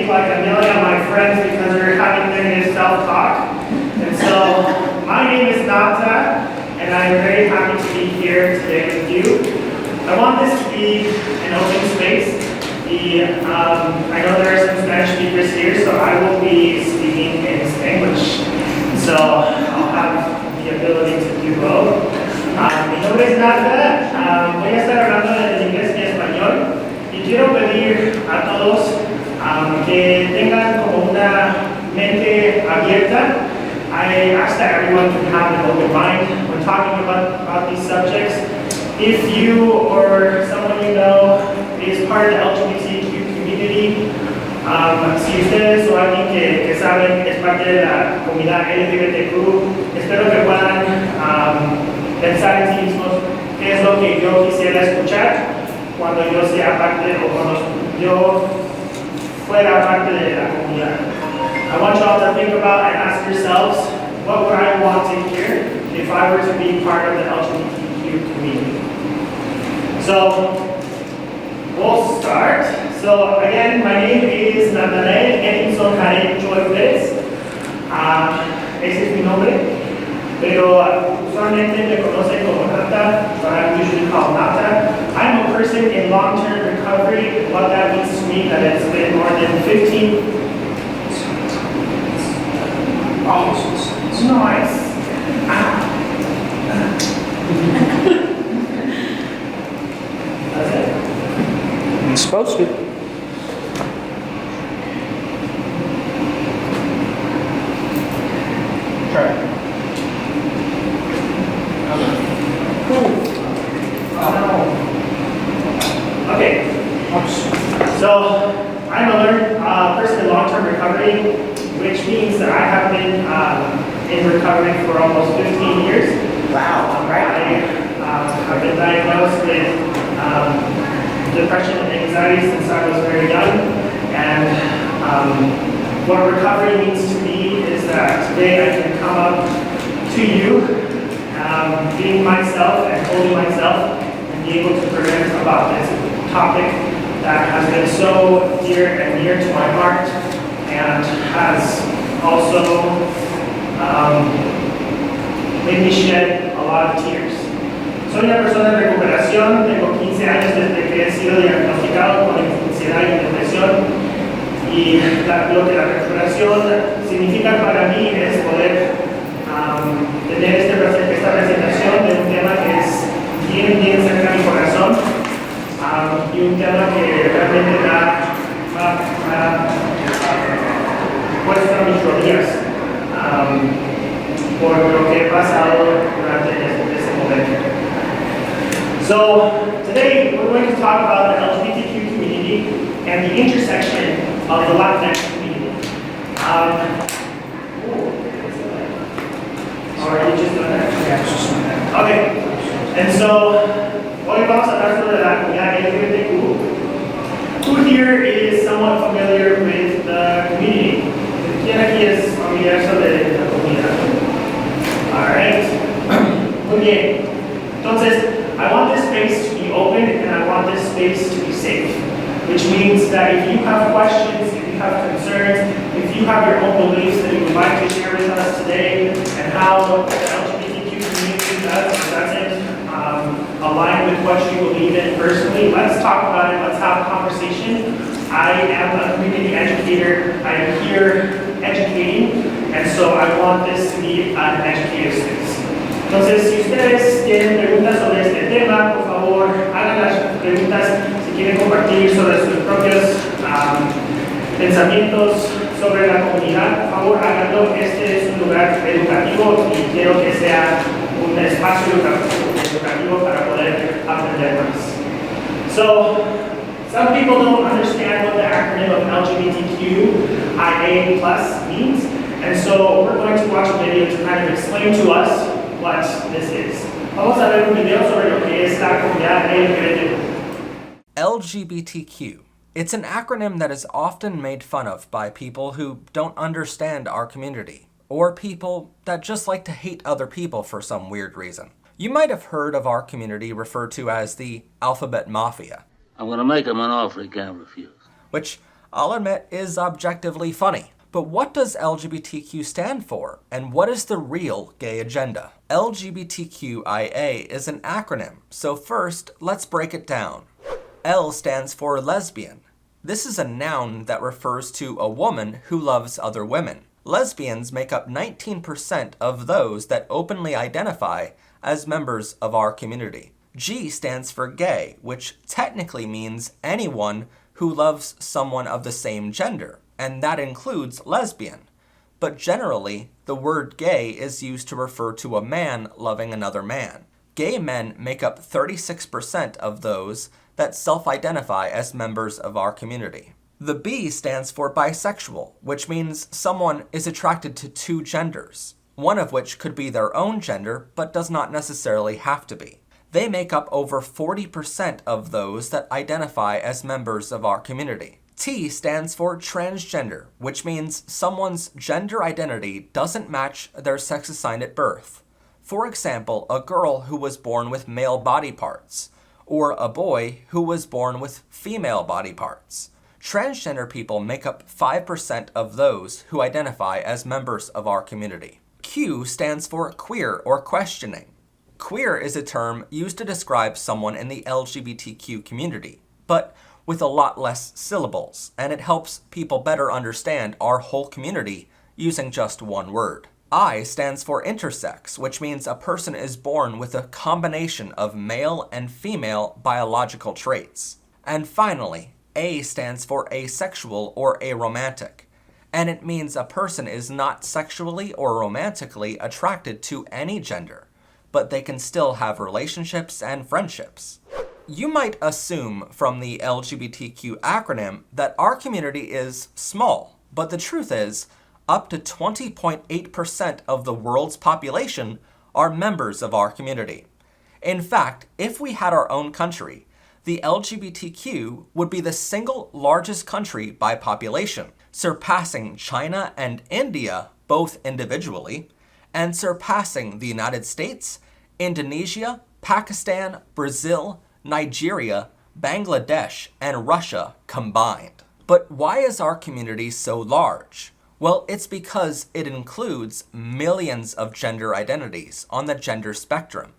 behave like I'm yelling at my friends because they're having negative self-talk. And so, my name is Nata, and I'm very happy to be here today with you. I want this to be an open space. I know there are some Spanish speakers here, so I will be speaking in English. So, I'll have the ability to do both. Mi nombre es Nata, voy a estar hablando en inglés y español. Y quiero pedir a todos que tengan como una mente abierta. I ask that everyone can have an open mind when talking about these subjects. If you or someone you know is part of the LGBTQ community, si ustedes o alguien que saben es parte de la comunidad LGBTQ, espero que puedan pensar en sí mismos qué es lo que yo quisiera escuchar cuando yo sea parte o cuando yo fuera parte de la comunidad. I want you all to think about and ask yourselves, what would I want to hear if I were to be part of the LGBTQ community? So, we'll start. So, again, my name is Nata Choi. Ese es mi nombre. Pero usualmente me conocen como Nata, but I'm usually called Nata. I'm a person in long-term recovery. What that means to me that it's been more than 15. Oh, nice. That's it. You're supposed to. Try. Okay, so I'm a person in long-term recovery, which means that I have been in recovery for almost 15 years. Wow, I have been diagnosed with depression and anxiety since I was very young, and what recovery means to me is that today I can come up to you being myself and holding myself and be able to present about this topic that has been so dear and near to my heart and has also made me shed a lot of tears. Soy una persona en recuperación, tengo 15 años desde que he sido diagnosticado con ansiedad y depresión, y lo que la recuperación significa para mí es poder tener esta presentación de un tema que es bien cerca de mi corazón, y un tema que realmente me ha puesto a mis rodillas por lo que he pasado durante ese momento. So today we're going to talk about the LGBTQ community and the intersection of the Latinx community. Or are you just doing that? Yeah, it's just like that. Okay. And so, hoy vamos a hablar sobre la comunidad LGBTQ. Who here is somewhat familiar with the community? ¿Quién aquí es familiar sobre la comunidad? Alright. Muy bien. Entonces, I want this space to be open and I want this space to be safe. Which means that if you have questions, if you have concerns, if you have your own beliefs that you would like to share with us today, and how the LGBTQ community does or doesn't align with what you believe in personally, let's talk about it, let's have a conversation. I am a community educator, I am here educating, and so I want this to be an educative space. Entonces, si ustedes tienen preguntas sobre este tema, por favor, hagan las preguntas. Si quieren compartir sobre sus propios pensamientos sobre la comunidad, por favor, háganlo. Este es un lugar educativo y quiero que sea un espacio educativo para poder aprender más. So, some people don't understand what the acronym of LGBTQIA+ means, and so we're going to watch a video to kind of explain to us what this is. Vamos a ver un video sobre lo que es la comunidad LGBT. LGBTQ. It's an acronym that is often made fun of by people who don't understand our community, or people that just like to hate other people for some weird reason. You might have heard of our community referred to as the Alphabet Mafia. I'm going to make him an offer he can't refuse. Which I'll admit, is objectively funny. But what does LGBTQ stand for, and what is the real gay agenda? LGBTQIA is an acronym, so first, let's break it down. L stands for lesbian. This is a noun that refers to a woman who loves other women. Lesbians make up 19% of those that openly identify as members of our community. G stands for gay, which technically means anyone who loves someone of the same gender, and that includes lesbian. But generally, the word gay is used to refer to a man loving another man. Gay men make up 36% of those that self-identify as members of our community. The B stands for bisexual, which means someone is attracted to two genders, one of which could be their own gender, but does not necessarily have to be. They make up over 40% of those that identify as members of our community. T stands for transgender, which means someone's gender identity doesn't match their sex assigned at birth. For example, a girl who was born with male body parts, or a boy who was born with female body parts. Transgender people make up 5% of those who identify as members of our community. Q stands for queer or questioning. Queer is a term used to describe someone in the LGBTQ community, but with a lot less syllables, and it helps people better understand our whole community using just one word. I stands for Intersects, which means a person is born with a combination of male and female biological traits. And finally, A stands for asexual or aromantic, and it means a person is not sexually or romantically attracted to any gender, but they can still have relationships and friendships. You might assume from the LGBTQ acronym that our community is small, but the truth is, up to 20.8% of the world's population are members of our community. In fact, if we had our own country, the LGBTQ would be the single largest country by population, surpassing China and India both individually, and surpassing the United States, Indonesia, Pakistan, Brazil, Nigeria, Bangladesh, and Russia combined. But why is our community so large? Well, it's because it includes millions of gender identities on the gender spectrum,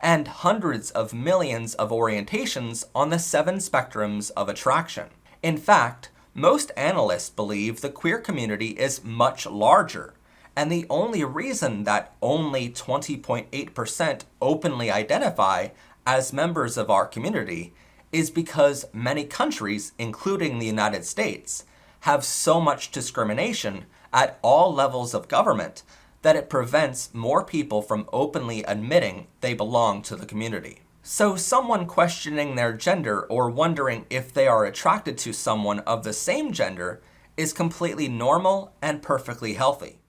and hundreds of millions of orientations on the 7 spectrums of attraction. In fact, most analysts believe the queer community is much larger, and the only reason that only 20.8% openly identify as members of our community is because many countries, including the United States, have so much discrimination at all levels of government that it prevents more people from openly admitting they belong to the community. So someone questioning their gender or wondering if they are attracted to someone of the same gender is completely normal and perfectly healthy.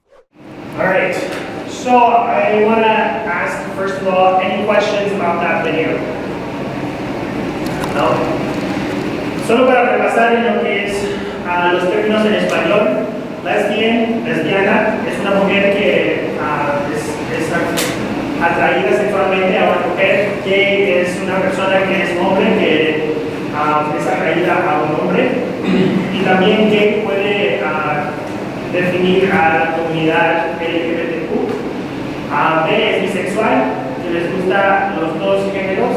All right, so I want to ask, first of all, any questions about that video? No? Solo para repasar en lo que es los términos en español, lesbiana, es una mujer que es atraída sexualmente a una mujer, gay es una persona que es hombre que es atraída a un hombre, y también gay puede definir a la comunidad LGBTQ. B es bisexual, que les gusta los dos géneros.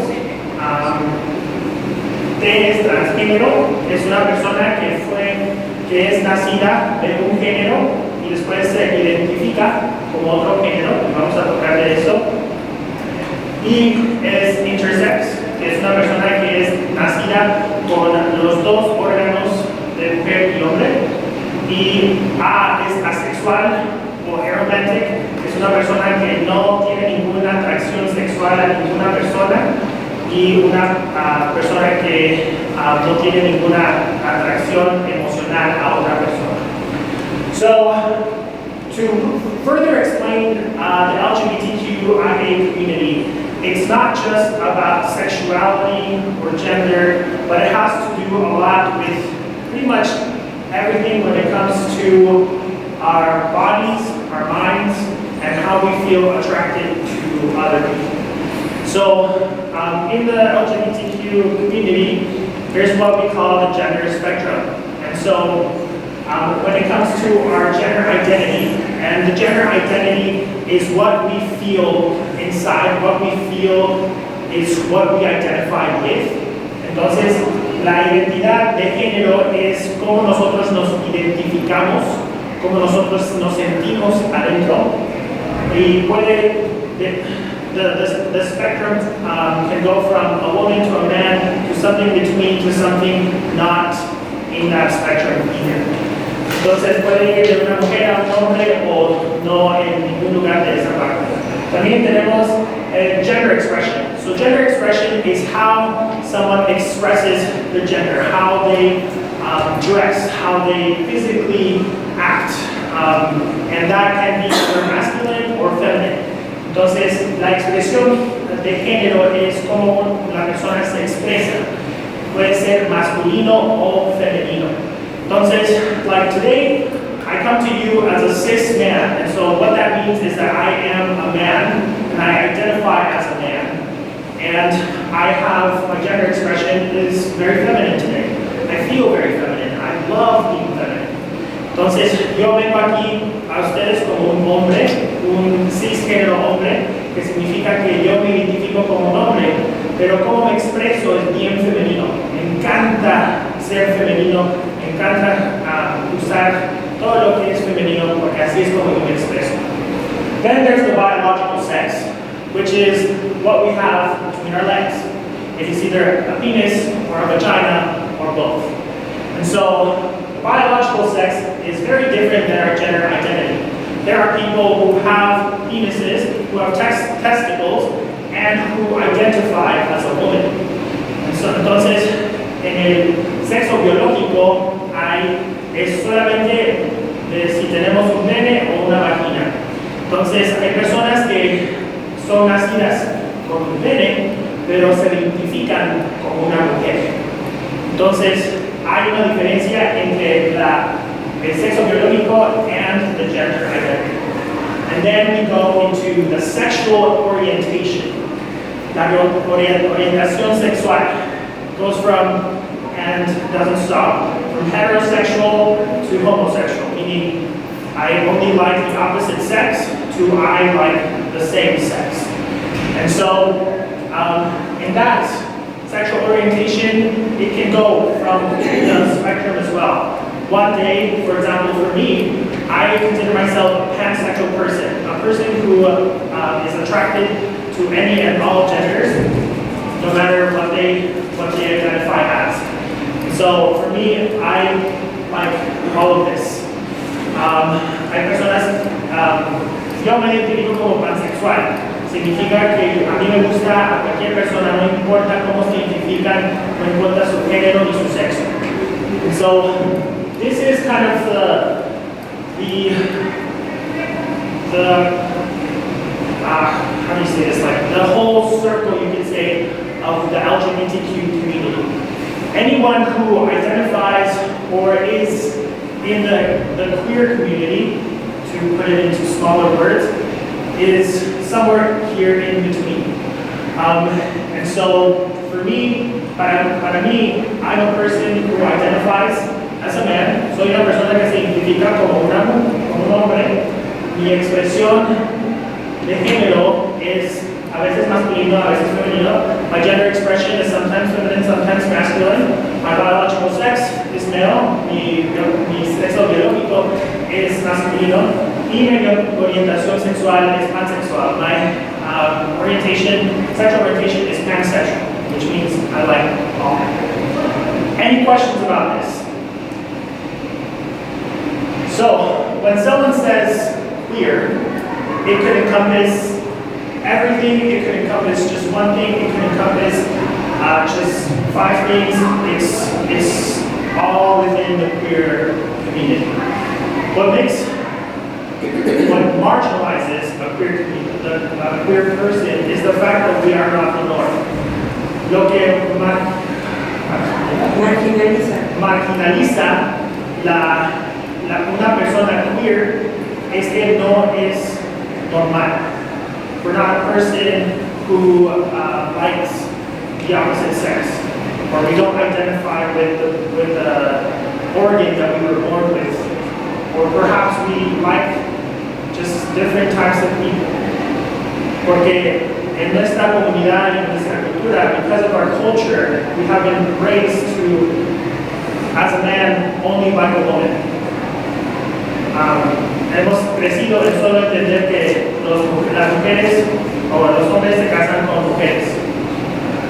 T es transgénero, es una persona que es nacida de un género y después se identifica como otro género, y vamos a tocar de eso. Y es Intersects, que es una persona que es nacida con los dos órganos de mujer y hombre. Y A es asexual o aromantic, que es una persona que no tiene ninguna atracción sexual a ninguna persona, y una persona que no tiene ninguna atracción emocional a otra persona. So, to further explain the LGBTQIA community, it's not just about sexuality or gender, but it has to do a lot with pretty much everything when it comes to our bodies, our minds, and how we feel attracted to other people. So in the LGBTQ community, there's what we call the gender spectrum. And so when it comes to our gender identity, and the gender identity is what we feel inside, what we feel is what we identify with. Entonces, la identidad de género es cómo nosotros nos identificamos, cómo nosotros nos sentimos adentro. Y puede, the spectrum can go from a woman to a man, to something between, to something not in that spectrum either. Entonces puede ir de una mujer a un hombre o no en ningún lugar de esa parte. También tenemos gender expression. So gender expression is how someone expresses their gender, how they dress, how they physically act. And that can be either masculine or feminine. Entonces, la expresión de género es cómo la persona se expresa. Puede ser masculino o femenino. Entonces, like today, I come to you as a cis man, and so what that means is that I am a man, and I identify as a man, and I have, my gender expression is very feminine today. I feel very feminine. I love being feminine. Entonces, yo vengo aquí a ustedes como un hombre, un cisgénero hombre, que significa que yo me identifico como un hombre, pero como me expreso es bien femenino. Me encanta ser femenino, me encanta usar todo lo que es femenino, porque así es como yo me expreso. Then there's the biological sex, which is what we have between our legs. It is either a penis or a vagina or both. And so, biological sex is very different than our gender identity. There are people who have penises, who have testicles, and who identify as a woman. And so, entonces, en el sexo biológico es solamente de si tenemos un pene o una vagina. Entonces, hay personas que son nacidas con un pene, pero se identifican como una mujer. Entonces, hay una diferencia entre el sexo biológico and the gender identity. And then we go into the sexual orientation. La orientación sexual goes from, and doesn't stop, from heterosexual to homosexual, meaning I only like the opposite sex to I like the same sex. And so, in that sexual orientation, it can go from the spectrum as well. One day, for example, for me, I consider myself a pansexual person, a person who is attracted to any and all genders, no matter what they identify as. So for me, I like all of this. Hay personas, yo me identifico como pansexual. Significa que a mí me gusta a cualquier persona, no importa cómo se identifican, no importa su género ni su sexo. And so this is kind of how do you say this? Like the whole circle, you could say, of the LGBTQ community. Anyone who identifies or is in the queer community, to put it into smaller words, is somewhere here in between. And so for me, para mí, I'm a person who identifies as a man. Soy una persona que se identifica como un hombre. Mi expresión de género es a veces masculino, a veces femenino. My gender expression is sometimes feminine, sometimes masculine. My biological sex is male. Mi sexo biológico es masculino. Y mi orientación sexual es pansexual. My sexual orientation is pansexual, which means I like all. Any questions about this? So, when someone says queer, it could encompass everything, it could encompass just one thing, it could encompass just 5 things. It's all within the queer community. What marginalizes a queer person is the fact that we are not the norm. Lo que marginaliza una persona queer es que no es normal. We're not a person who likes the opposite sex, or we don't identify with organ that we were born with, or perhaps we like just different types of people. Porque en nuestra comunidad y en nuestra cultura, because of our culture, we have been raised to, as a man, only like a woman. Hemos crecido en solo entender que las mujeres o los hombres se casan con mujeres.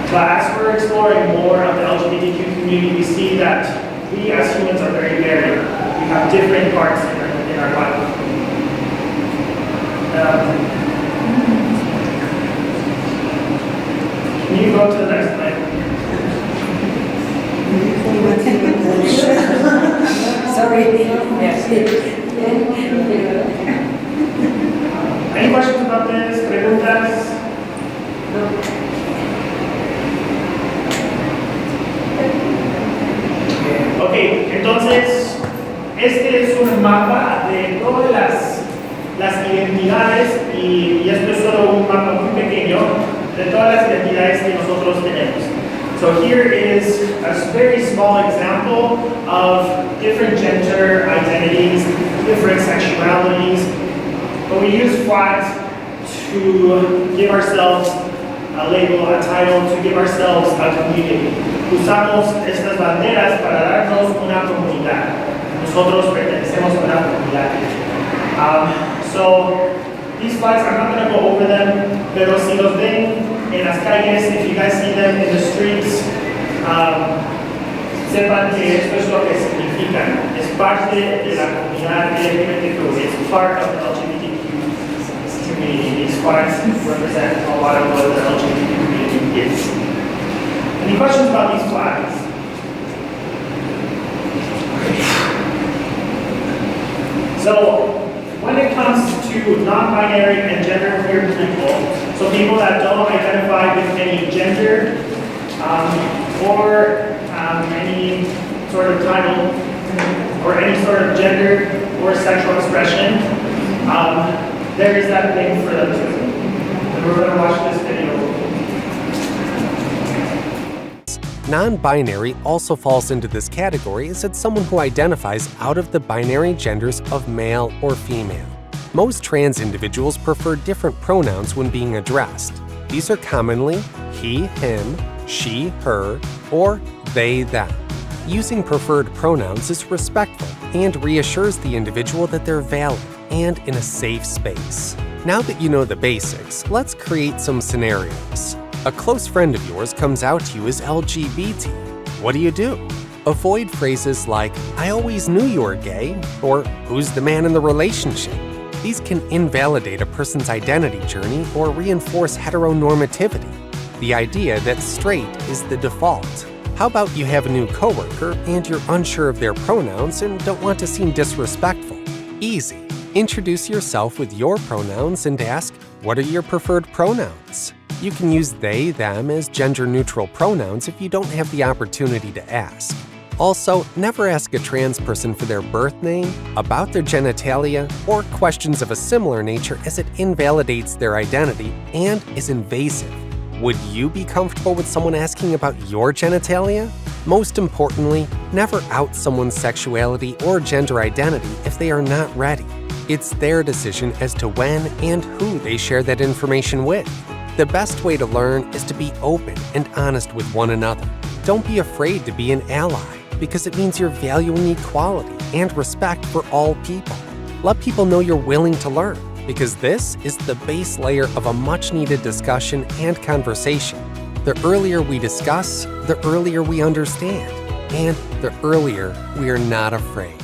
But as we're exploring more of the LGBTQ community, we see that we as humans are very varied. We have different parts in our life. Can you go to the next slide? Sorry. Any questions about this? Preguntas? Ok, entonces, este es un mapa de todas las identidades y esto es solo un mapa muy pequeño de todas las identidades que nosotros tenemos. So here is a very small example of different gender identities, different sexualities, but we use flags to give ourselves a label, a title, to give ourselves a community. Usamos estas banderas para darnos una comunidad. Nosotros pertenecemos a una comunidad. So these flags, I'm not going to go over them, pero si los ven en las calles, if you guys see them in the streets, sepan que esto es lo que significan. Es parte de la comunidad LGBTQ. It's part of the LGBTQ community. These flags represent a lot of what the LGBTQ community is. Any questions about these flags? So, when it comes to non-binary and gender-queer people, so people that don't identify with any gender or any sort of title or any sort of gender or sexual expression, there is that thing for them too. And we're going to watch this video. Non-binary also falls into this category as it's someone who identifies out of the binary genders of male or female. Most trans individuals prefer different pronouns when being addressed. These are commonly he, him, she, her, or they, them. Using preferred pronouns is respectful and reassures the individual that they're valid and in a safe space. Now that you know the basics, let's create some scenarios. A close friend of yours comes out to you as LGBT. What do? Avoid phrases like, I always knew you were gay, or who's the man in the relationship? These can invalidate a person's identity journey or reinforce heteronormativity, the idea that straight is the default. How about you have a new coworker and you're unsure of their pronouns and don't want to seem disrespectful? Easy. Introduce yourself with your pronouns and ask, what are your preferred pronouns? You can use they, them as gender-neutral pronouns if you don't have the opportunity to ask. Also, never ask a trans person for their birth name, about their genitalia, or questions of a similar nature as it invalidates their identity and is invasive. Would you be comfortable with someone asking about your genitalia? Most importantly, never out someone's sexuality or gender identity if they are not ready. It's their decision as to when and who they share that information with. The best way to learn is to be open and honest with one another. Don't be afraid to be an ally, because it means you're valuing equality and respect for all people. Let people know you're willing to learn, because this is the base layer of a much-needed discussion and conversation. The earlier we discuss, the earlier we understand, and the earlier we are not afraid.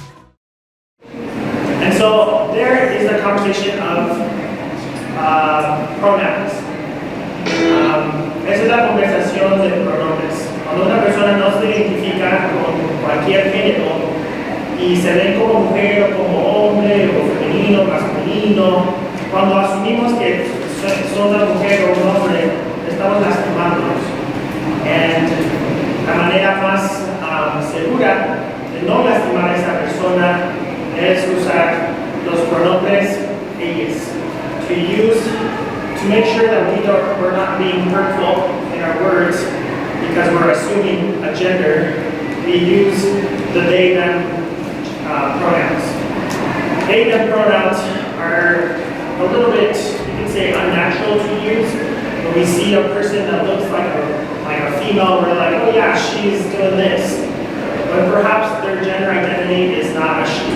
And so there is the conversation of pronouns. Esa es la conversación de pronombres. Cuando una persona no se identifica con cualquier género y se ven como mujer o como hombre o femenino, masculino, cuando asumimos que son una mujer o un hombre, estamos lastimándonos. Y la manera más segura de no lastimar a esa persona es usar los pronombres ellas. To make sure that we're not being hurtful in our words because we're assuming a gender, we use the they, them pronouns. They, them pronouns are a little bit, you can say, unnatural to use. When we see a person that looks like a female, we're like, oh yeah, she's doing this. But perhaps their gender identity is not a she.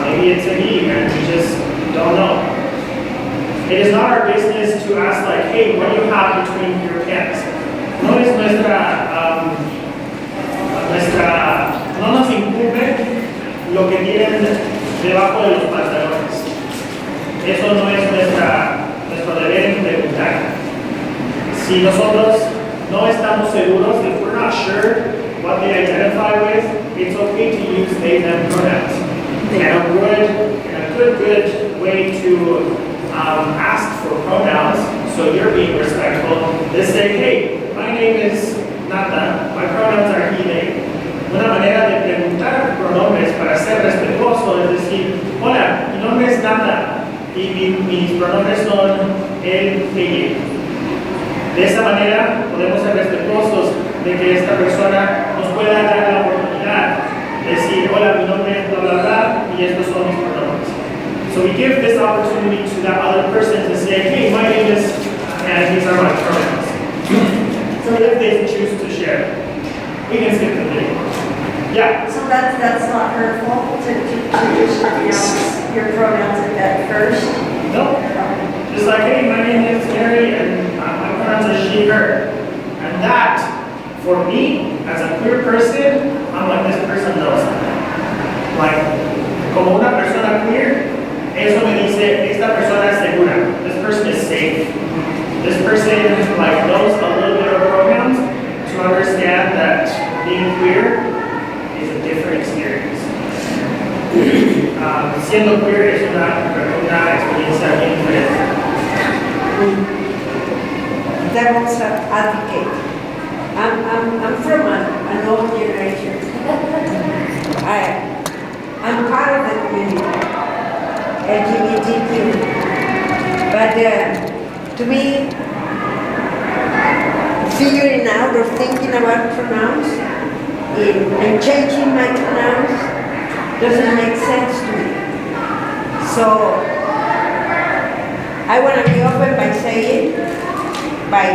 Maybe it's a he, and we just don't know. It is not our business to ask like, hey, what do you have between your pants? No es no nos incumbe lo que tienen debajo de los pantalones. Eso no es nuestro deber preguntar. Si nosotros no estamos seguros, if we're not sure what they identify with, it's okay to use they, them pronouns. And a good way to ask for pronouns, so you're being respectful, is say, hey, my name is Nata, my pronouns are he, they. Una manera de preguntar pronombres para ser respetuoso es decir, hola, mi nombre es Nata y mis pronombres son él, ella. De esa manera podemos ser respetuosos de que esta persona nos pueda dar la oportunidad de decir, hola, mi nombre es bla bla bla y estos son mis pronombres. So we give this opportunity to that other person to say, hey, my name is, and these are my pronouns. So if they choose to share, we can skip the video. Yeah. So that's not hurtful to use your pronouns at that first? No. Just like, hey, my name is Mary and my pronouns are she, her. And that, for me, as a queer person, I'm like, this person knows. Like, como una persona queer, eso me dice, esta persona es segura. This person is safe. This person like knows a little bit of pronouns to understand that being queer is a different experience. Siendo queer es una experiencia bien diferente. Devil's advocate. I'm from an old generation. I'm part of the community, LGBTQ. But to me, figuring out or thinking about pronouns and changing my pronouns doesn't make sense to me. So I want to be open by saying, by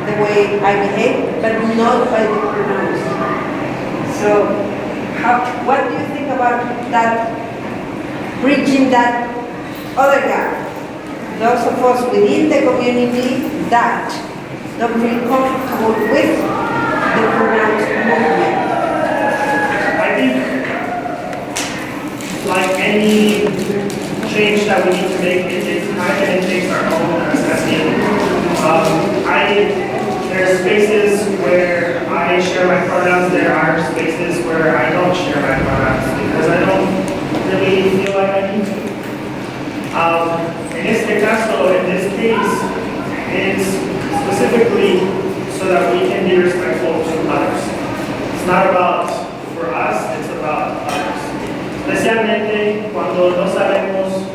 the way I behave, but not by the pronouns. So what do you think about that, bridging that other gap? Those of us within the community that don't feel comfortable with the pronouns movement. I think, like any change that we need to make, it takes time and it takes our own assessment. There are spaces where I share my pronouns, there are spaces where I don't share my pronouns because I don't really feel like I need to. En este caso, in this case, it's specifically so that we can be respectful to others. It's not about for us, it's about others. Especialmente cuando no sabemos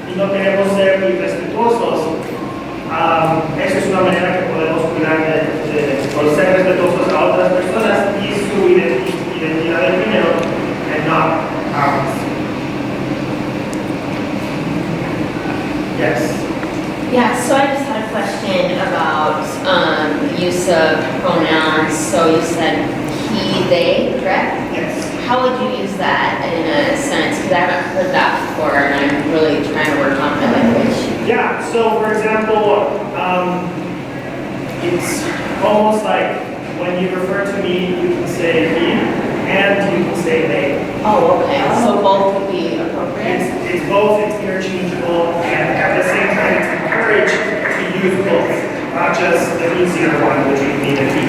y no queremos ser irrespetuosos, eso es una manera que podemos cuidar de ser respetuosos a otras personas y su identidad de género and not ours. Yes. Yeah, so I just had a question about use of pronouns. So you said he, they, correct? Yes. How would you use that in a sentence? Because I haven't heard that before and I'm really trying to work on my language. Yeah, so for example, it's almost like when you refer to me, you can say he and you can say they. Oh, okay. So both would be appropriate? It's both, it's interchangeable, and at the same time, it's encouraged to use both, not just the easier one, which would be the he.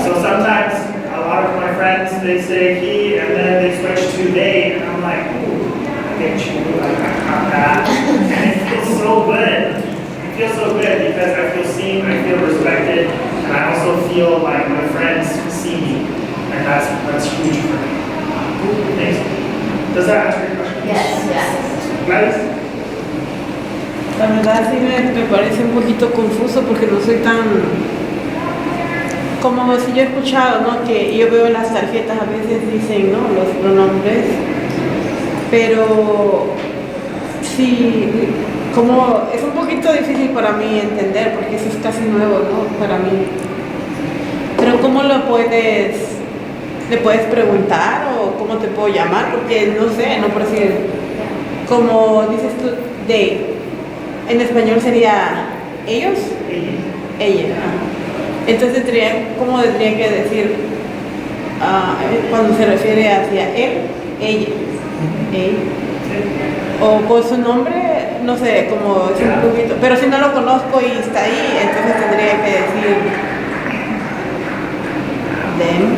So sometimes, a lot of my friends, they say he, and then they switch to they, and I'm like, ooh, I get you, I got that. And it feels so good. It feels so good because I feel seen, I feel respected, and I also feel like my friends see me, and that's huge for me. Thanks. Does that answer your question? Yes, yes. Gladys? La verdad sí me parece un poquito confuso porque no soy tan como si yo he escuchado, ¿no? Que yo veo en las tarjetas a veces dicen, ¿no? Los pronombres, pero sí, como es un poquito difícil para mí entender porque eso es casi nuevo, ¿no? Para mí. Pero ¿cómo le puedes preguntar o cómo te puedo llamar? Porque no sé, no por decir, como dices tú, they, en español sería ellos, ella. Entonces ¿cómo tendría que decir cuando se refiere hacia él, ella? Él. O por su nombre, no sé, como es un poquito. Pero si no lo conozco y está ahí, entonces tendría que decir them.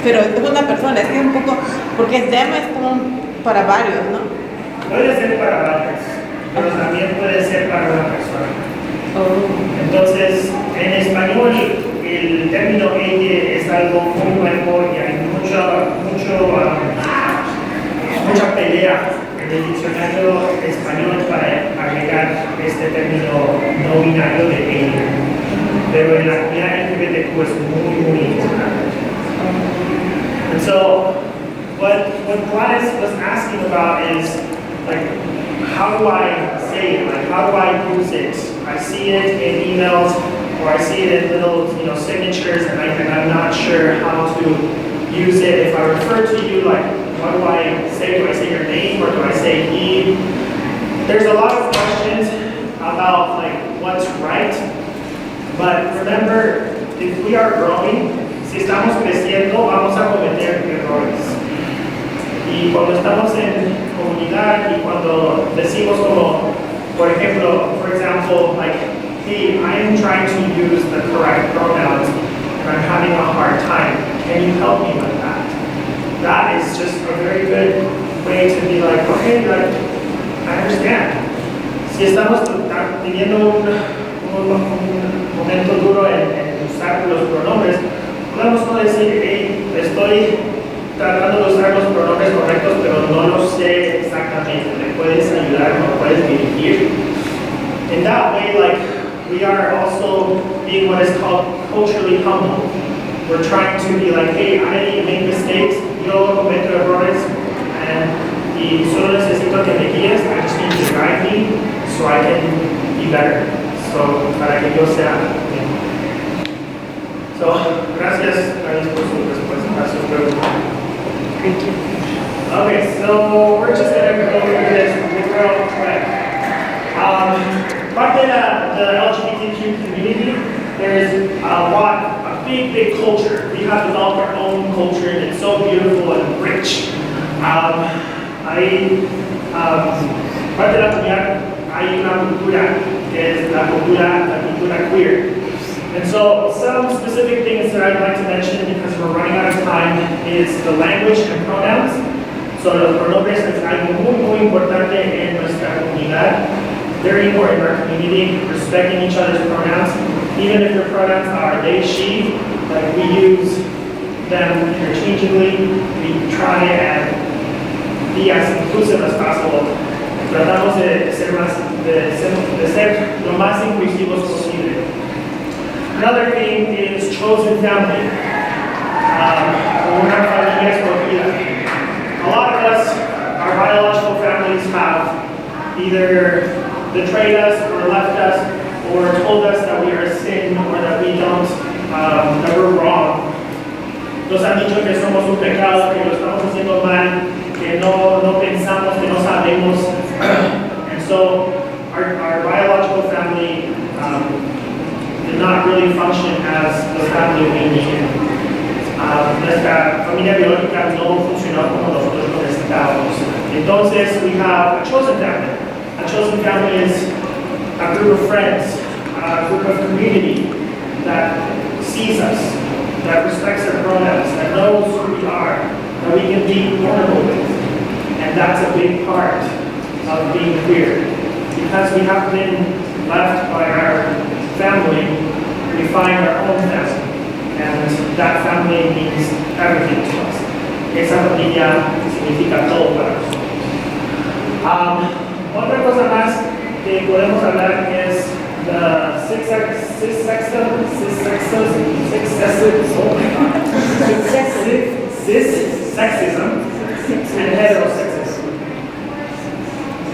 Pero es una persona, es que es un poco, porque them es como para varios, ¿no? Puede ser para varios, pero también puede ser para una persona. Oh. Entonces, en español, el término ella es algo muy nuevo y hay mucha pelea en el diccionario español para agregar este término no binario de ella. Pero en la comunidad LGBTQ es muy importante. And so, what Gladys was asking about is, like, how do I say it? Like, how do I use it? I see it in emails, or I see it in little, signatures, and I'm not sure how to use it. If I refer to you, like, what do I say? Do I say your name, or do I say he? There's a lot of questions about, like, what's right. But remember, if we are growing, si estamos creciendo, vamos a cometer errores. Y cuando estamos en comunidad y cuando decimos como, por ejemplo, for example, like, hey, I am trying to use the correct pronouns and I'm having a hard time. Can you help me with that? That is just a very good way to be like, okay, like, I understand. Si estamos teniendo un momento duro en usar los pronombres, podemos no decir, hey, estoy tratando de usar los pronombres correctos, pero no lo sé exactamente. ¿Me puedes ayudar? ¿Me puedes dirigir? In that way, like, we are also being what is called culturally humble. We're trying to be like, hey, I make mistakes, yo cometo errores, y solo necesito que me guíes. I just need you to guide me so I can be better. So, para que yo sea mejor. So, gracias, Gladys, por su respuesta a su pregunta. Thank you. Okay, so we're just going to go through this real quick. Part of the LGBTQ community, there's a big culture. We have developed our own culture, and it's so beautiful and rich. Parte de la comunidad hay una cultura que es la cultura queer. And so some specific things that I'd like to mention, because we're running out of time, is the language and pronouns. So los pronombres es algo muy importante en nuestra comunidad. Very important in our community, respecting each other's pronouns. Even if your pronouns are they, she, like, we use them interchangeably. We try and be as inclusive as possible. Tratamos de ser lo más inclusivos posible. Another thing is chosen family. Una familia escogida. A lot of us, our biological families have either betrayed us or left us or told us that we are a sin or that we don't, that we're wrong. Nos han dicho que somos un pecado, que lo estamos haciendo mal, que no pensamos, que no sabemos. And so our biological family did not really function as the family we needed. Nuestra familia biológica no funcionó como nosotros lo necesitábamos. Entonces, we have a chosen family. A chosen family is a group of friends, a group of community that sees us, that respects our pronouns, that knows who we are, that we can be vulnerable with. And that's a big part of being queer. Because we have been left by our family, we find our own family. And that family means everything to us. Esa familia significa todo para nosotros. Otra cosa más que podemos hablar es the cis-sexism and heterosexism.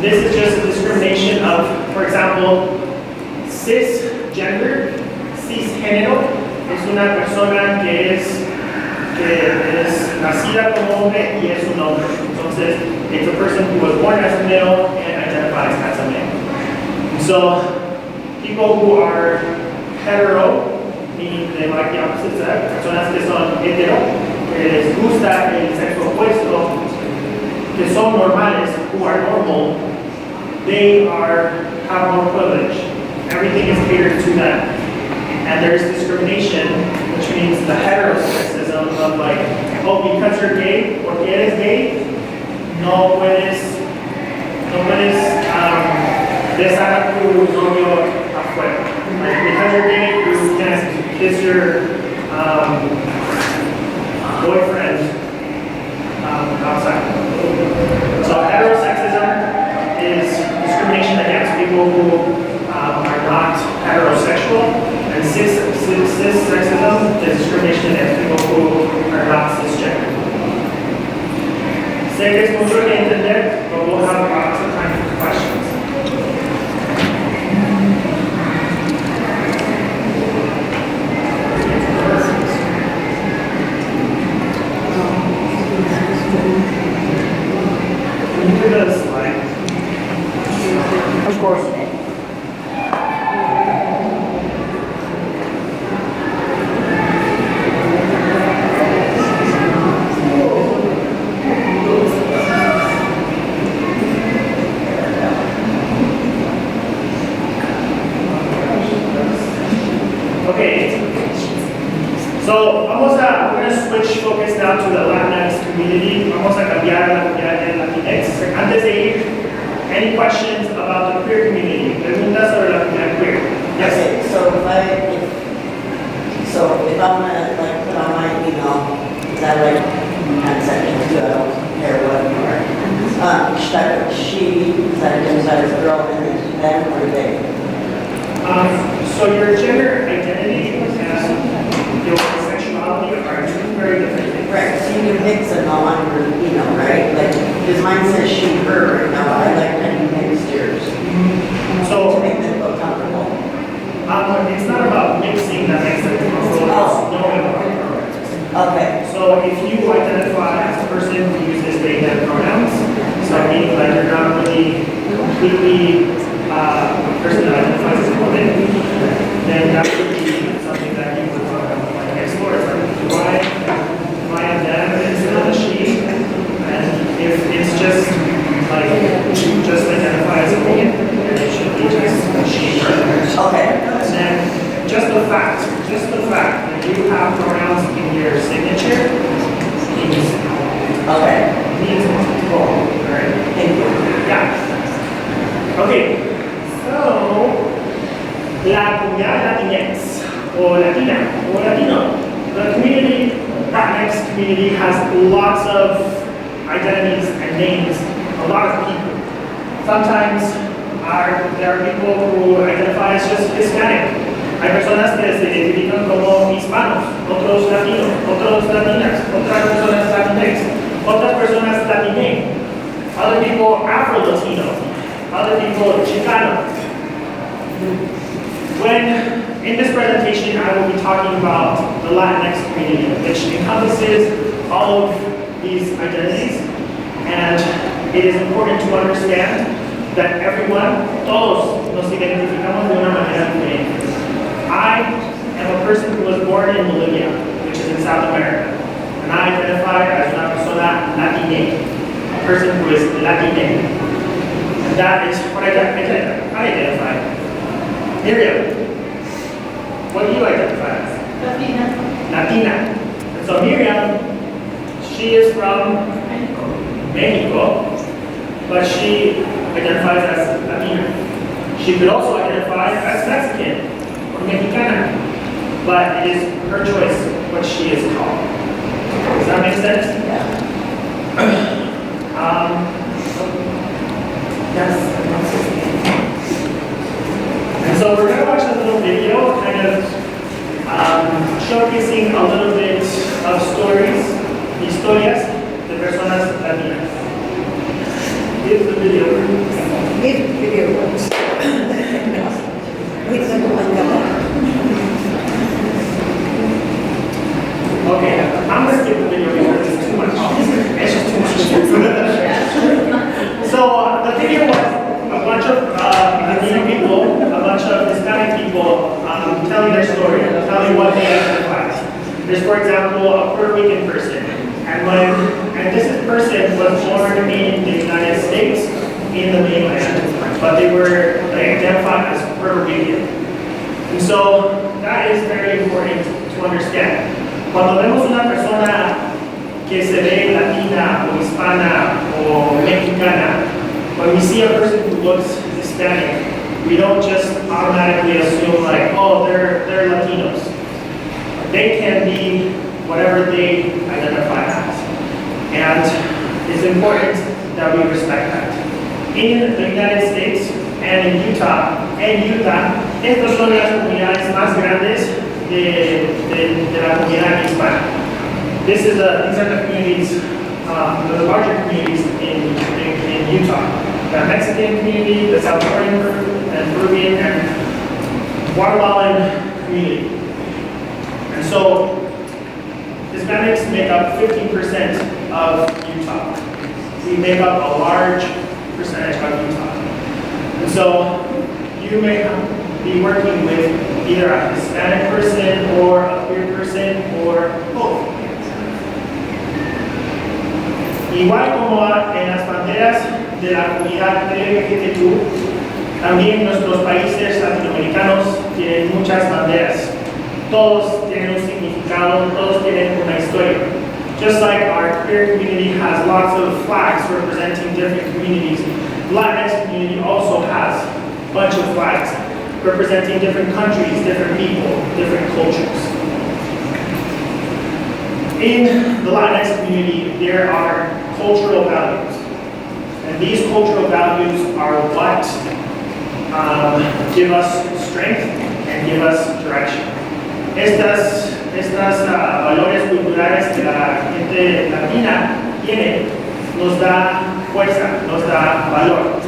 This is just a discrimination of, for example, cisgender, cisgénero, es una persona que es nacida como hombre y es un hombre. Entonces, it's a person who was born as a male and identifies as a male. So, people who are hetero, meaning they like the opposite sex, personas que son hetero, que les gusta el sexo opuesto, que son normales, who are normal, they have more privilege. Everything is catered to them. And there's discrimination, which means the heterosexism of like, oh, because you're gay, porque eres gay, no puedes besar a tu novio afuera. Like, because you're gay, you can't kiss your boyfriend outside. So heterosexism is discrimination against people who are not heterosexual, and cis-sexism is discrimination against people who are not cisgender. Sé que es mucho que entender, but we'll have lots of time for questions. Can you do the slide? Of course. Okay, so we're going to switch focus now to the Latinx community. Vamos a cambiar a la comunidad de Latinx. Antes de ir, any questions about the queer community? Preguntas sobre la comunidad queer? Yes. Okay, so if I'm gonna like put on my email, is that like transsexual too? I don't care what you are. Should I put she, is that identified as a girl, and then them or they? So your gender identity and your sexuality are two very different things. Right, so you can mix them all under, right? Like, because mine says she, her, right now, I like any mixed yours. So To make them feel comfortable. it's not about mixing that makes it comfortable, it's knowing about it. Okay, So if you identify as a person who uses they them pronouns, so meaning like you're not really completely a person that identifies as a woman, then that would be something that you would want to explore. It's like, do I am them instead of a she? And if it's just like, just identify as a woman, then it should be just a she person. okay. And then just the fact that you have pronouns in your signature means control, right? Thank you. Yeah. Okay. So, la comunidad Latinx, or Latina, or Latino, the community, Latinx community has lots of identities and names, a lot of people. Sometimes there are people who identify as just Hispanic. Hay personas que se identifican como hispanos, otros latinos, otros latinas, otras personas Latinx, otras personas Latine, other people Afro-Latino, other people Chicano. When in this presentation I will be talking about the Latinx community, which encompasses all of these identities, and it is important to understand that everyone, todos nos identificamos de una manera diferente. I am a person who was born in Bolivia, which is in South America, and I identify as una persona Latine, a person who is Latine. And that is what I identify. Miriam, what do you identify as? Latina. And so Miriam, she is from Mexico, but she identifies as Latina. She could also identify as Mexican or Mexicana, but it is her choice what she is called. Does that make sense? Yeah. And so we're going to video kind of showcasing a little bit of stories, historias de personas latinas. Here's the video. If video works. We don't want that. Okay, I'm gonna skip the video because it's too much. It's just too much. So the video was a bunch of Latino people, a bunch of Hispanic people telling their story, telling what they identify. There's, for example, a Puerto Rican person, and this person was born in the United States, in the mainland, but they identify as Puerto Rican. And so that is very important to understand. Cuando vemos una persona que se ve latina o hispana o mexicana, when we see a person who looks Hispanic, we don't just automatically assume like, oh, they're Latinos. They can be whatever they identify as. And it's important that we respect that. In the United States and in Utah, estas son las comunidades más grandes de la comunidad hispana. These are the communities, the larger communities in Utah. The Mexican community, the Salvadorian and Peruvian and Guatemalan community. And so Hispanics make up 15% of Utah. We make up a large percentage of Utah. And so you may be working with either a Hispanic person or a queer person or both. Igual como en las banderas de la comunidad LGBTQ, también nuestros países latinoamericanos tienen muchas banderas. Todos tienen un significado, todos tienen una historia. Just like our queer community has lots of flags representing different communities, the Latinx community also has a bunch of flags representing different countries, different people, different cultures. In the Latinx community, there are cultural values. And these cultural values are what give us strength and give us direction. Estas valores culturales que la gente latina tiene nos da fuerza, nos da valor.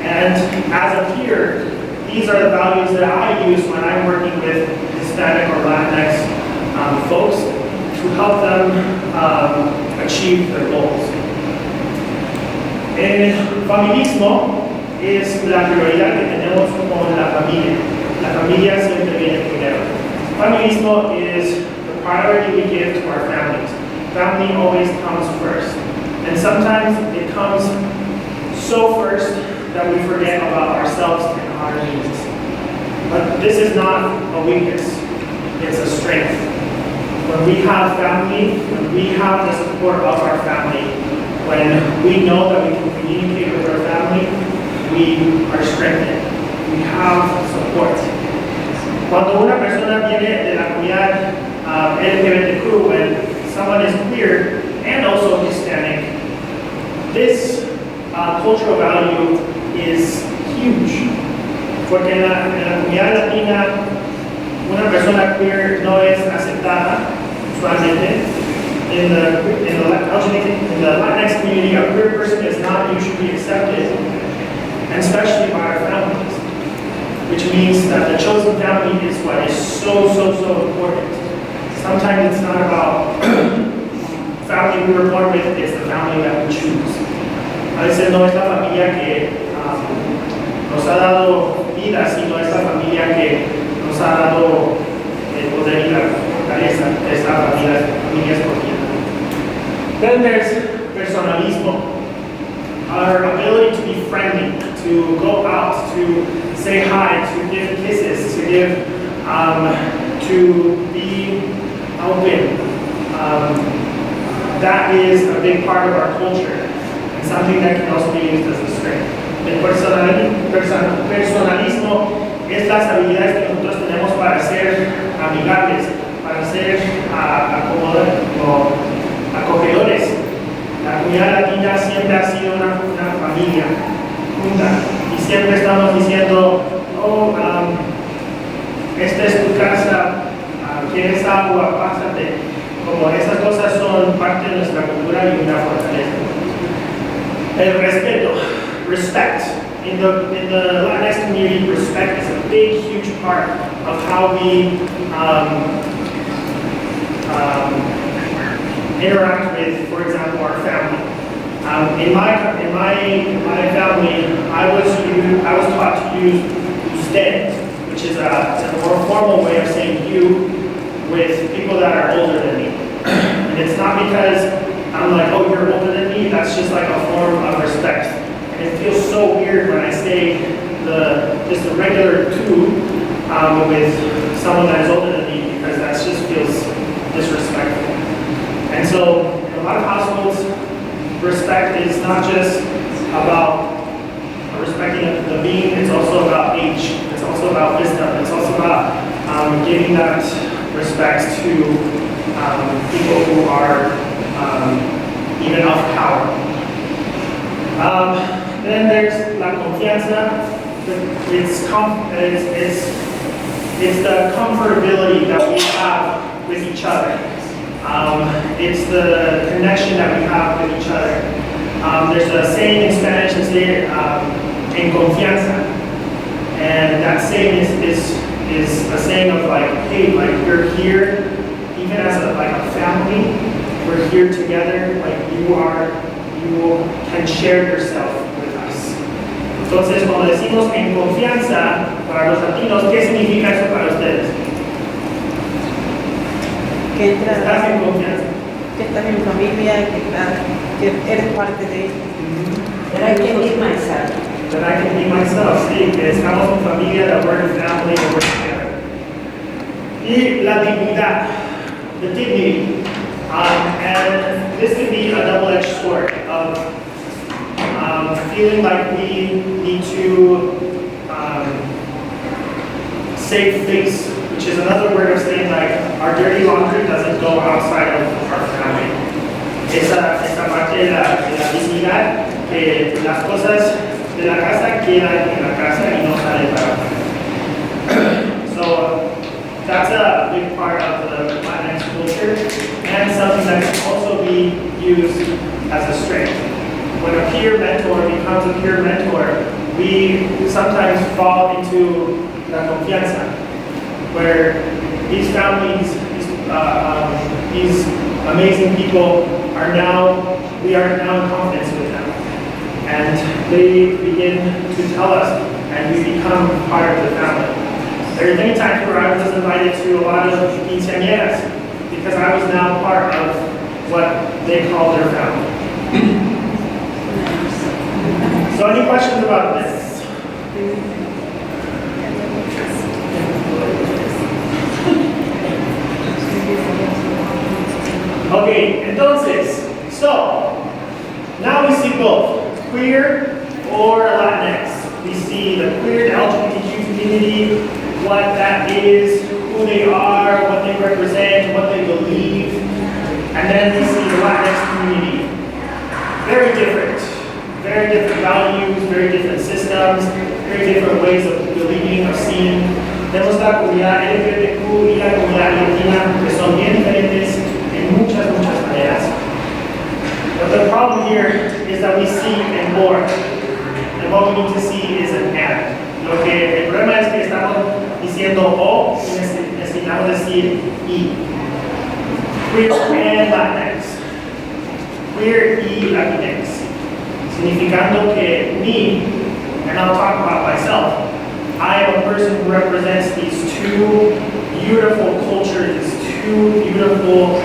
And as a peer, these are the values that I use when I'm working with Hispanic or Latinx folks to help them achieve their goals. El feminismo es la prioridad que tenemos con la familia. La familia siempre viene primero. Feminismo is the priority we give to our families. Family always comes first. And sometimes it comes so first that we forget about ourselves and our needs. But this is not a weakness, it's a strength. When we have family, when we have the support of our family, when we know that we can communicate with our family, we are strengthened. We have support. Cuando una persona viene de la comunidad LGBTQ, when someone is queer and also Hispanic, this cultural value is huge. Porque en la comunidad latina, una persona queer no es aceptada usualmente. In the Latinx community, a queer person is not usually accepted, and especially by our families, which means that the chosen family is what is so important. Sometimes it's not about family we were born with, it's the family that we choose. A veces no es la familia que nos ha dado vida, sino es la familia que nos ha dado el poder y la fortaleza de esta familia escogida. Then there's personalismo, our ability to be friendly, to go out, to say hi, to give kisses, to be open. That is a big part of our culture and something that can also be used as a strength. El personalismo es las habilidades que nosotros tenemos para ser amigables, para ser acogedores. La comunidad latina siempre ha sido una familia junta y siempre estamos diciendo, agua, pásate. Como esas cosas son parte de nuestra cultura y una fortaleza. El respeto, respect. In the Latinx community, respect is a big, huge part of how we interact with, for example, our family. In my family, I was taught to use usted, which is a more formal way of saying you with people that are older than me. And it's not because I'm like, oh, you're older than me. That's just like a form of respect. And it feels so weird when I say just a regular two with someone that is older than me, because that just feels disrespectful. And so in a lot of households, respect is not just about respecting the being, it's also about age, it's also about wisdom, it's also about giving that respect to people who are even of power. Then there's la confianza. It's the comfortability that we have with each other. It's the connection that we have with each other. There's a saying in Spanish that's there, en confianza. And that saying is a saying of like, hey, like you're here, even as a family, we're here together, like you can share yourself with us. Entonces, cuando decimos en confianza, para los latinos, ¿qué significa eso para ustedes? Que Estás en confianza. que estás en familia, que eres parte de ellos. That I can be myself. That I can be myself, sí, que estamos en familia, that we're in family, that we're together. Y la dignidad, the dignity. And this can be a double-edged sword of feeling like we need to save face, which is another word of saying like our dirty laundry doesn't go outside of our family. Esa parte de la dignidad, que las cosas de la casa quedan en la casa y no salen para afuera. So that's a big part of the Latinx culture and something that can also be used as a strength. When a peer mentor becomes a peer mentor, we sometimes fall into la confianza, where these families, these amazing people we are now in confidence with them. And they begin to tell us, and we become part of the family. There are many times where I was invited to a lot of quinceañeras because I was now part of what they call their family. So any questions about this? Okay, entonces, so now we see both queer or Latinx. We see the queer, the LGBTQ community, what that is, who they are, what they represent, what they believe. And then we see the Latinx community. Very different values, very different systems, very different ways of believing or seeing. Tenemos la comunidad LGBTQ y la comunidad latina que son bien diferentes en muchas maneras. But the problem here is that we see and more. And what we need to see is an and. El problema es que estamos diciendo o y necesitamos decir y. Queer and Latinx. Queer y Latinx. Significando que me, and I'll talk about myself, I am a person who represents these two beautiful cultures, these two beautiful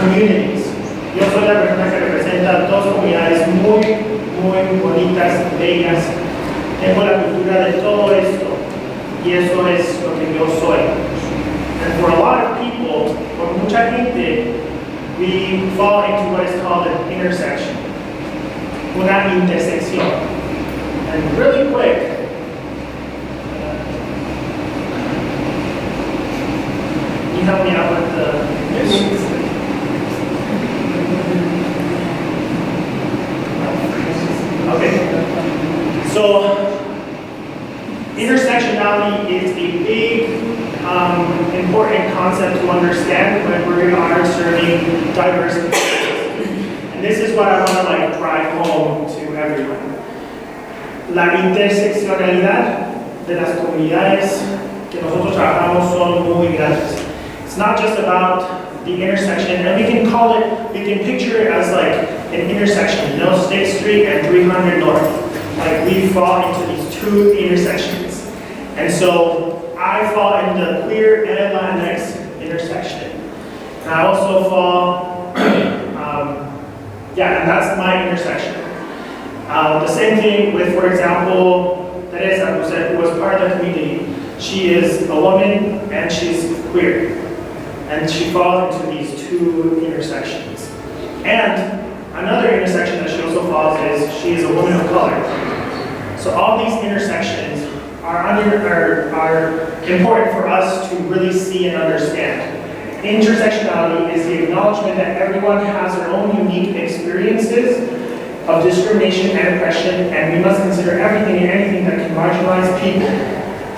communities. Yo soy la persona que representa dos comunidades muy bonitas, bellas. Tengo la cultura de todo esto, y eso es lo que yo soy. And for a lot of people, por mucha gente, we fall into what is called an intersection. Una intersección. And really quick, can you help me out with the Okay. So intersectionality is a big important concept to understand when we are serving diverse communities. And this is what I want to like drive home to everyone. La interseccionalidad de las comunidades que nosotros trabajamos son muy grandes. It's not just about the intersection, and we can call it, we can picture it as like an intersection, you know, State Street and 300 North. Like we fall into these two intersections. And so I fall in the queer and Latinx intersection. And I also fall, yeah, and that's my intersection. The same thing with, for example, Teresa, who was part of the community. She is a woman and she's queer. And she falls into these two intersections. And another intersection that she also falls is she is a woman of color. So all these intersections are important for us to really see and understand. Intersectionality is the acknowledgement that everyone has their own unique experiences of discrimination and oppression, and we must consider everything and anything that can marginalize people.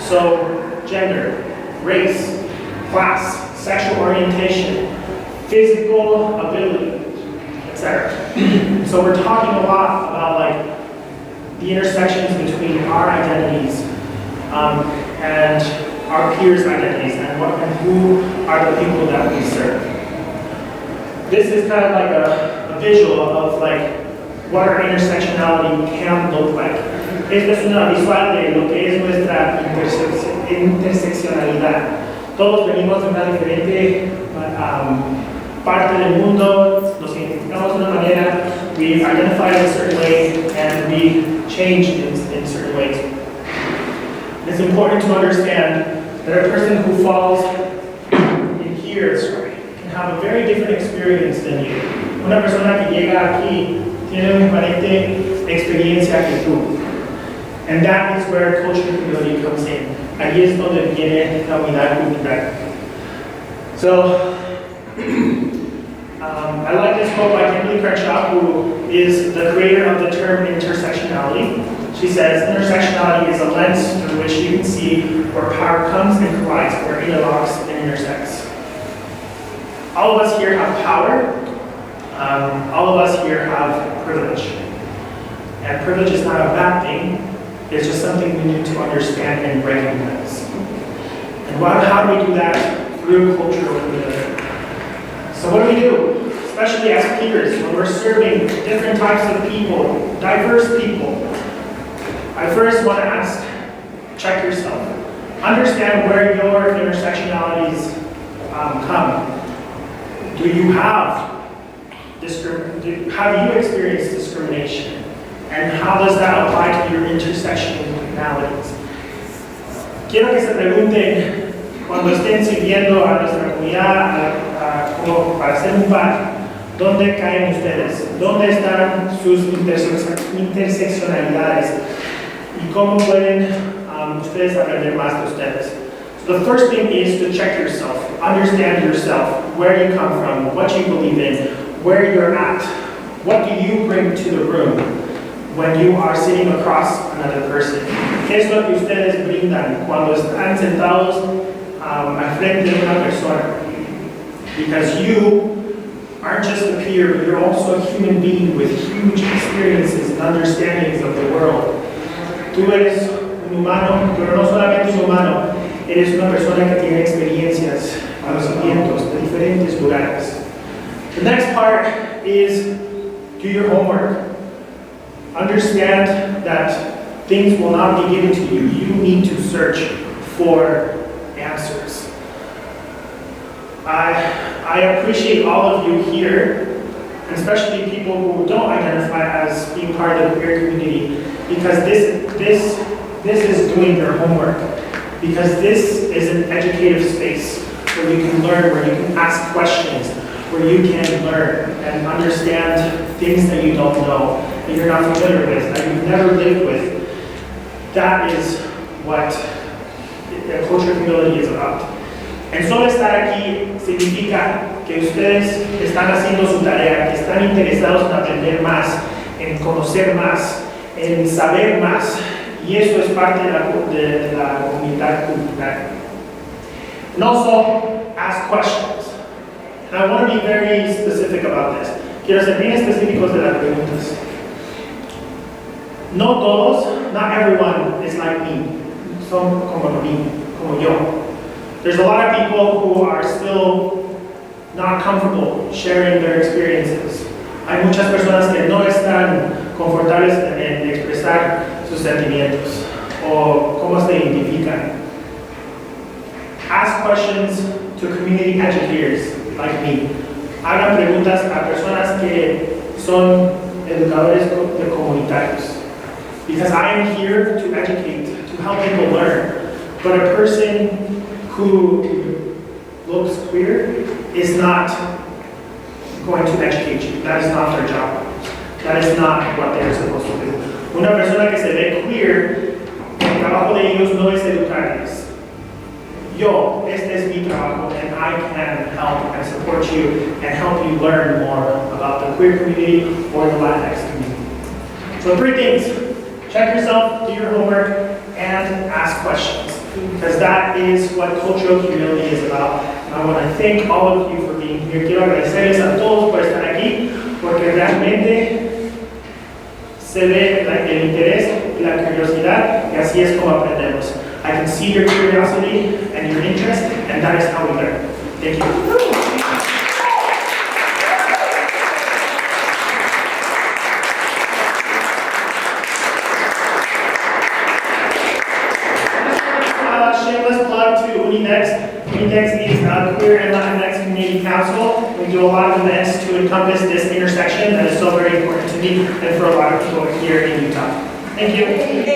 So gender, race, class, sexual orientation, physical ability, etc. So we're talking a lot about like the intersections between our identities and our peers' identities, and who are the people that we serve. This is kind of like a visual of like what our intersectionality can look like. Esta es una visual de lo que es nuestra interseccionalidad. Todos venimos de una diferente parte del mundo, nos identificamos de una manera, we identify in a certain way, and we change in certain ways. It's important to understand that a person who falls in here can have a very different experience than you. Una persona que llega aquí tiene una diferente experiencia que tú. And that is where cultural humility comes in. Ahí es donde viene la unidad cultural. So, I like this quote by Kimberly Crenshaw, who is the creator of the term intersectionality. She says, intersectionality is a lens through which you can see where power comes and collides, where it interlocks and intersects. All of us here have power. All of us here have privilege. And privilege is not a bad thing. It's just something we need to understand and recognize. And how do we do that? Through cultural humility. So what do we do? Especially as peers, when we're serving different types of people, diverse people. I first want to ask, check yourself. Understand where your intersectionalities come. Do you have you experienced discrimination? And how does that apply to your intersectionalities? Quiero que se pregunten, cuando estén sirviendo a nuestra comunidad, como para hacer un par, ¿dónde caen ustedes? ¿Dónde están sus interseccionalidades? ¿Y cómo pueden ustedes aprender más de ustedes? So the first thing is to check yourself, understand yourself, where you come from, what you believe in, where you're at. What do you bring to the room when you are sitting across another person? ¿Qué es lo que ustedes brindan cuando están sentados al frente de una persona? Because you aren't just a peer, but you're also a human being with huge experiences and understandings of the world. Tú eres un humano, pero no solamente un humano, eres una persona que tiene experiencias, conocimientos de diferentes lugares. The next part is do your homework. Understand that things will not be given to you. You need to search for answers. I appreciate all of you here, especially people who don't identify as being part of the queer community, because this is doing your homework. Because this is an educative space where you can learn, where you can ask questions, where you can learn and understand things that you don't know, that you're not familiar with, that you've never lived with. That is what cultural humility is about. El solo estar aquí significa que ustedes están haciendo su tarea, que están interesados en aprender más, en conocer más, en saber más, y eso es parte de la comunidad cultural. And also, ask questions. And I want to be very specific about this. Quiero ser bien específicos de las preguntas. No todos, not everyone is like me. Son como mí, como yo. There's a lot of people who are still not comfortable sharing their experiences. Hay muchas personas que no están confortables en expresar sus sentimientos o cómo se identifican. Ask questions to community educators like me. Hagan preguntas a personas que son educadores comunitarios. Because I am here to educate, to help people learn. But a person who looks queer is not going to educate you. That is not their job. That is not what they're supposed to do. Una persona que se ve queer, el trabajo de ellos no es educarles. Yo, este es mi trabajo, and I can help and support you and help you learn more about the queer community or the Latinx community. So 3 things. Check yourself, do your homework, and ask questions. Because that is what cultural humility is about. And I want to thank all of you for being here. Quiero agradecerles a todos por estar aquí, porque realmente se ve el interés y la curiosidad, y así es como aprendemos. I can see your curiosity and your interest, and that is how we learn. Thank you. Shameless plug to Uninex. Uninex is a Queer and Latinx Community Council. We do a lot of events to encompass this intersection that is so very important to me and for a lot of people here in Utah. Thank you.